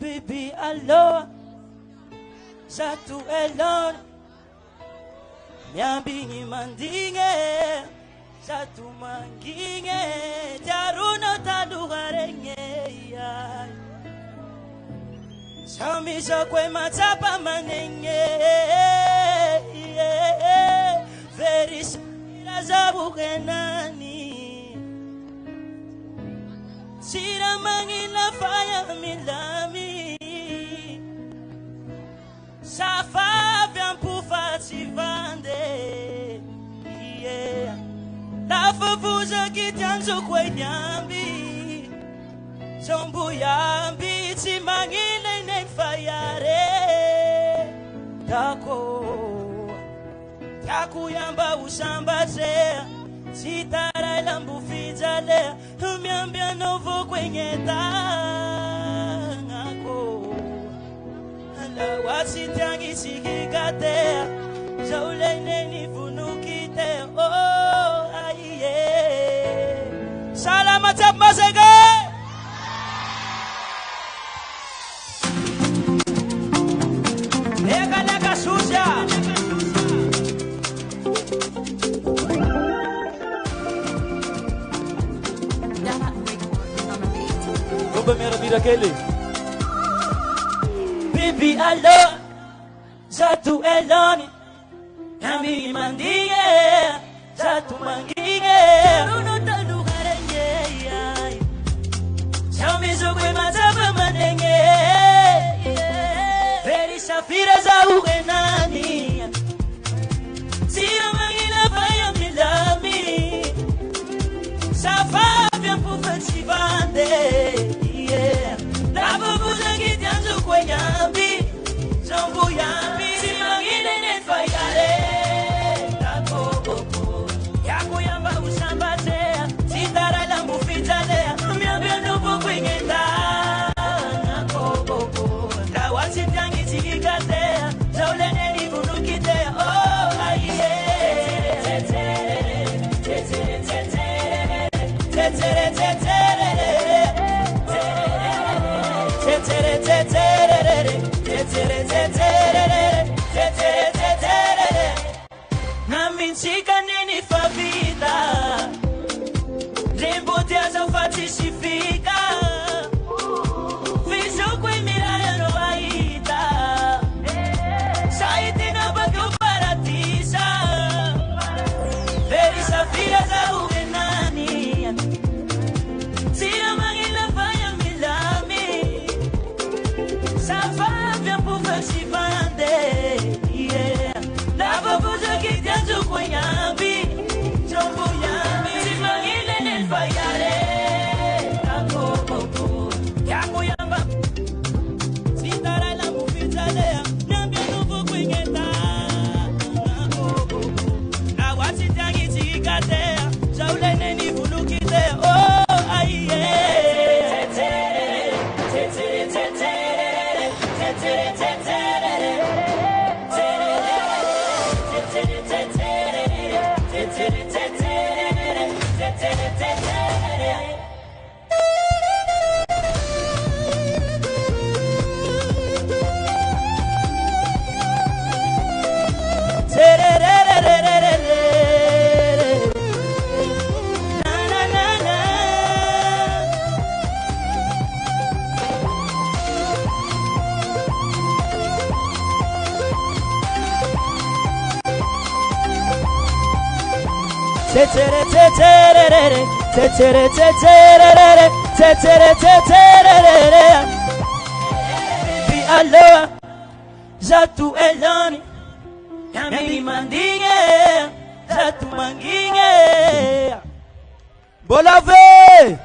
Baby, aloha, Zatu elon, Nyambingi mandinge, Zatu manginge, Jaruno tadugarenge, Samisha kwe matapa manenge, Very shira zabu genani, Sira mangina faya milami, Safa vient pour fativande, La fafuza qui tient sur quoi yambi, Sombu yambi, Timangile ne fayare, Tako, Taku yamba usamba se, Sitara lambu fizale, Miambia novo kwenye tangako. La wasitangi sikikate, Jaulene ni funukite, oh aye. Salama tapmasege. Lega sucia. Baby, aloha, Zatu eloni, Nyambingi mandinge, Zatu manginge, Runo tadugarenge, Shamizo kwe matapa manenge, Veri safira za ugenani, Sira mangina faya milami, Safa vient pour fativande, La babuza qui tient sur quoi yambi, Jambu yambi, Simangine ne fayare, Tako, Yaku yamba usambate, Sitara la mufitale, Miambia nubu kwingeta, Nako, Kawasi tangi sikikate, Zaulene ni funukite, oh aye, Naminchika nini favida, Rembo tiaza fatisifika, Viso kwe miraya no aita, Saiti na bagyo paratisa, Veri safira za ugenani, Sira mangina faya milami, Safa vient pour fativande, La babuza qui tient sur quoi yambi, Jambu yambi, Simangile ne fayare, Tako, Yaku yamba, Sitara la mufitale, Nyambia nuvu kwingeta, La wasi tangi chikate, Jaulene ni funukite, oh aye. Baby, aloha, Zatu eloni, Nyambingi mandinge, Zatu manginge. Bolave!